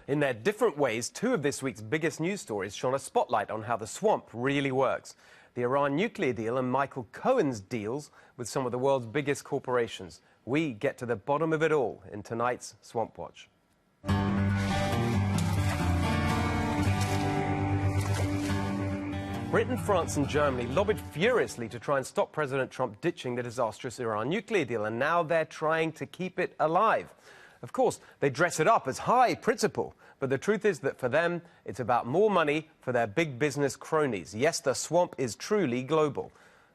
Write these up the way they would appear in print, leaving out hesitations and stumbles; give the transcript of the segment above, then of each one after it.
In their different ways, two of this week's biggest news stories shone a spotlight on how the swamp really works. The Iran nuclear deal and Michael Cohen's deals with some of the world's biggest corporations. We get to the bottom of it all in tonight's Swamp Watch. Britain, France and Germany lobbied furiously to try and stop President Trump ditching the disastrous Iran nuclear deal, and now they're trying to keep it alive. Of course, they dress it up as high principle, but the truth is that for them, it's about more money for their big business cronies. Yes, the swamp is truly global.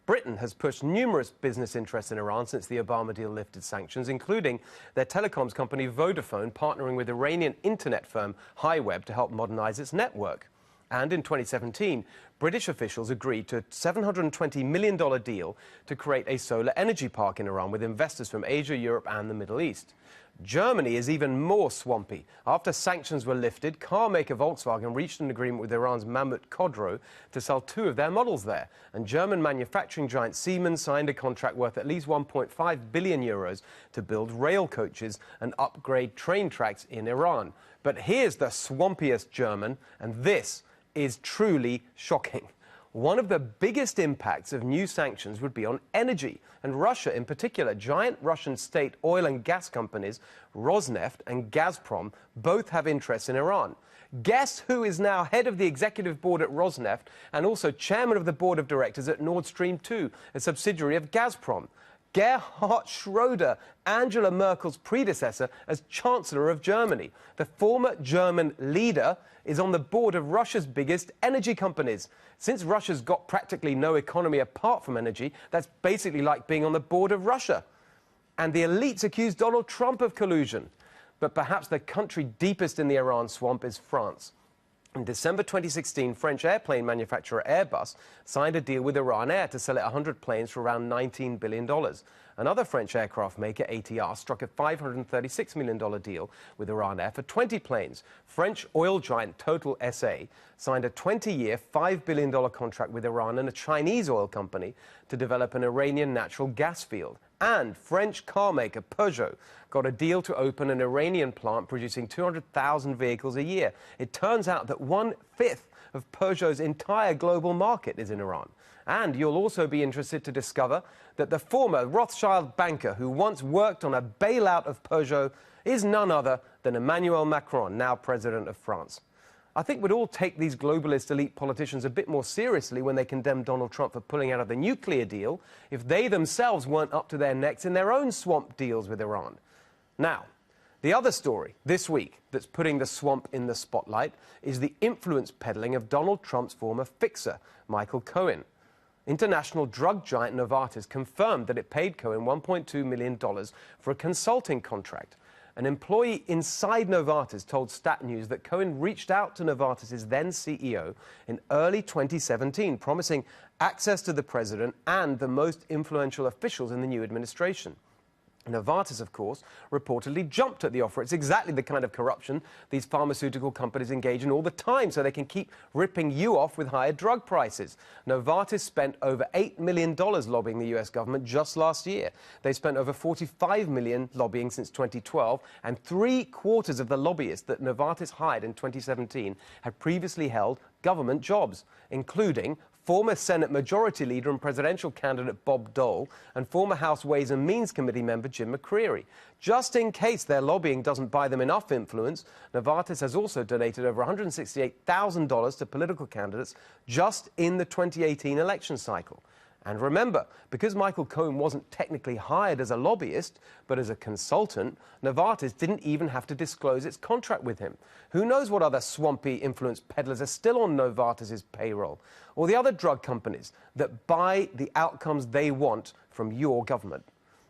Britain has pushed numerous business interests in Iran since the Obama deal lifted sanctions, including their telecoms company Vodafone partnering with Iranian internet firm Hiweb to help modernize its network. And in 2017, British officials agreed to a $720 million deal to create a solar energy park in Iran with investors from Asia, Europe and the Middle East. Germany is even more swampy. After sanctions were lifted, car maker Volkswagen reached an agreement with Iran's Mahmut Khodro to sell two of their models there. And German manufacturing giant Siemens signed a contract worth at least 1.5 billion euros to build rail coaches and upgrade train tracks in Iran. But here's the swampiest German, and this is truly shocking. One of the biggest impacts of new sanctions would be on energy, and Russia in particular. Giant Russian state oil and gas companies Rosneft and Gazprom both have interests in Iran. Guess who is now head of the executive board at Rosneft and also chairman of the board of directors at Nord Stream 2, a subsidiary of Gazprom? Gerhard Schröder, Angela Merkel's predecessor as Chancellor of Germany. The former German leader is on the board of Russia's biggest energy companies. Since Russia's got practically no economy apart from energy, that's basically like being on the board of Russia. And the elites accuse Donald Trump of collusion. But perhaps the country deepest in the Iran swamp is France. In December 2016, French airplane manufacturer Airbus signed a deal with Iran Air to sell it 100 planes for around $19 billion. Another French aircraft maker, ATR, struck a $536 million deal with Iran Air for 20 planes. French oil giant Total SA signed a 20-year, $5 billion contract with Iran and a Chinese oil company to develop an Iranian natural gas field. And French car maker Peugeot got a deal to open an Iranian plant producing 200,000 vehicles a year. It turns out that 1/5 of Peugeot's entire global market is in Iran. And you'll also be interested to discover that the former Rothschild banker who once worked on a bailout of Peugeot is none other than Emmanuel Macron, now president of France. I think we'd all take these globalist elite politicians a bit more seriously when they condemn Donald Trump for pulling out of the nuclear deal if they themselves weren't up to their necks in their own swamp deals with Iran. Now, the other story this week that's putting the swamp in the spotlight is the influence peddling of Donald Trump's former fixer, Michael Cohen. International drug giant Novartis confirmed that it paid Cohen $1.2 million for a consulting contract. An employee inside Novartis told Stat News that Cohen reached out to Novartis' then CEO in early 2017, promising access to the president and the most influential officials in the new administration. Novartis, of course, reportedly jumped at the offer. It's exactly the kind of corruption these pharmaceutical companies engage in all the time, so they can keep ripping you off with higher drug prices. Novartis spent over $8 million lobbying the US government just last year. They spent over $45 million lobbying since 2012, and 3/4 of the lobbyists that Novartis hired in 2017 had previously held government jobs, including former Senate Majority Leader and presidential candidate Bob Dole and former House Ways and Means Committee member Jim McCreary. Just in case their lobbying doesn't buy them enough influence, Novartis has also donated over $168,000 to political candidates just in the 2018 election cycle. And remember, because Michael Cohen wasn't technically hired as a lobbyist, but as a consultant, Novartis didn't even have to disclose its contract with him. Who knows what other swampy influence peddlers are still on Novartis' payroll, or the other drug companies that buy the outcomes they want from your government.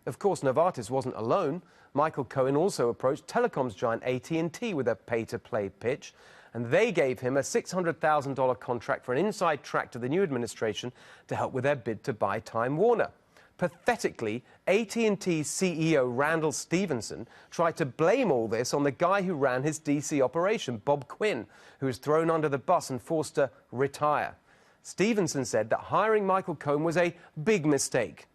Of course, Novartis wasn't alone. Michael Cohen also approached telecoms giant AT&T with a pay-to-play pitch, and they gave him a $600,000 contract for an inside track to the new administration to help with their bid to buy Time Warner. Pathetically, AT&T's CEO Randall Stephenson tried to blame all this on the guy who ran his DC operation, Bob Quinn, who was thrown under the bus and forced to retire. Stephenson said that hiring Michael Cohen was a big mistake.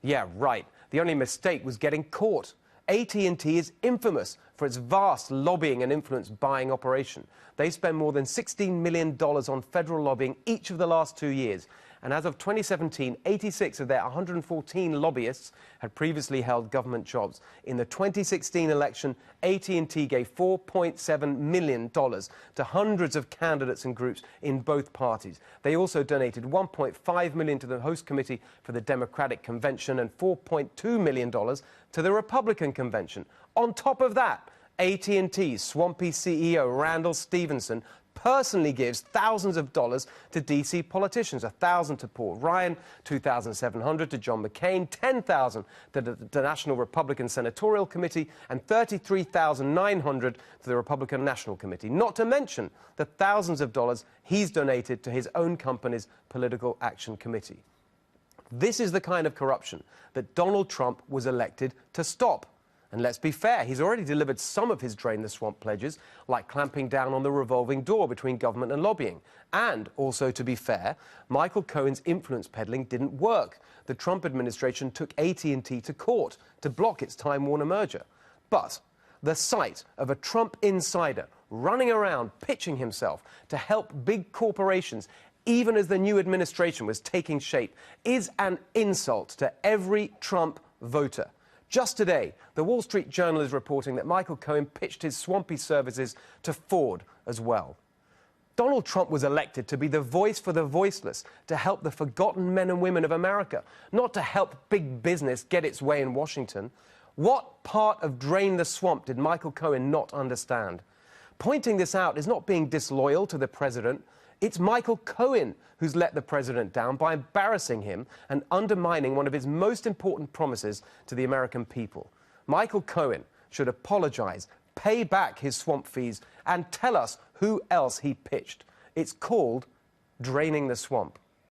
Yeah, right. The only mistake was getting caught. AT&T is infamous for its vast lobbying and influence buying operation. They spent more than $16 million on federal lobbying each of the last 2 years. And as of 2017, 86 of their 114 lobbyists had previously held government jobs. In the 2016 election, AT&T gave $4.7 million to hundreds of candidates and groups in both parties. They also donated $1.5 million to the host committee for the Democratic Convention and $4.2 million to the Republican Convention. On top of that, AT&T's swampy CEO Randall Stephenson personally gives thousands of dollars to D.C. politicians, $1,000 to Paul Ryan, $2,700 to John McCain, $10,000 to the National Republican Senatorial Committee, and $33,900 to the Republican National Committee, not to mention the thousands of dollars he's donated to his own company's Political Action Committee. This is the kind of corruption that Donald Trump was elected to stop. And let's be fair, he's already delivered some of his Drain the Swamp pledges, like clamping down on the revolving door between government and lobbying. And also, to be fair, Michael Cohen's influence peddling didn't work. The Trump administration took AT&T to court to block its Time Warner merger. But the sight of a Trump insider running around pitching himself to help big corporations, even as the new administration was taking shape, is an insult to every Trump voter. Just today, the Wall Street Journal is reporting that Michael Cohen pitched his swampy services to Ford as well. Donald Trump was elected to be the voice for the voiceless, to help the forgotten men and women of America, not to help big business get its way in Washington. What part of Drain the Swamp did Michael Cohen not understand? Pointing this out is not being disloyal to the president. It's Michael Cohen who's let the president down by embarrassing him and undermining one of his most important promises to the American people. Michael Cohen should apologize, pay back his swamp fees, and tell us who else he pitched. It's called draining the swamp.